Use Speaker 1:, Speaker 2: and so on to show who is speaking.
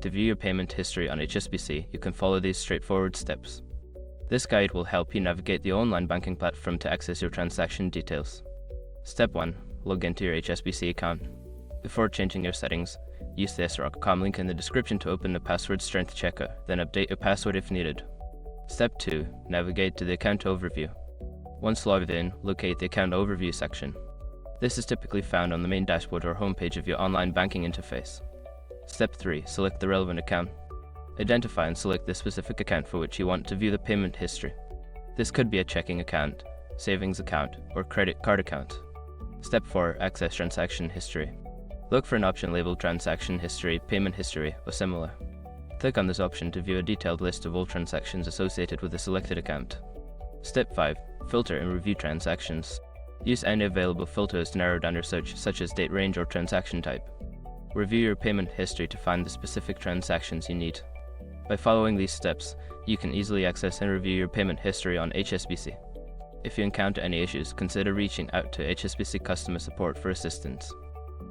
Speaker 1: To view your payment history on HSBC, you can follow these straightforward steps. This guide will help you navigate the online banking platform to access your transaction details. Step 1. Log into your HSBC account. Before changing your settings, use the sroc.com link in the description to open the password strength checker, then update your password if needed. Step 2. Navigate to the account overview. Once logged in, locate the account overview section. This is typically found on the main dashboard or homepage of your online banking interface. Step 3. Select the relevant account. Identify and select the specific account for which you want to view the payment history. This could be a checking account, savings account, or credit card account. Step 4. Access transaction history. Look for an option labeled Transaction History, Payment History, or similar. Click on this option to view a detailed list of all transactions associated with the selected account. Step 5. Filter and review transactions. Use any available filters to narrow down your search, such as date range or transaction type. Review your payment history to find the specific transactions you need. By following these steps, you can easily access and review your payment history on HSBC. If you encounter any issues, consider reaching out to HSBC customer support for assistance.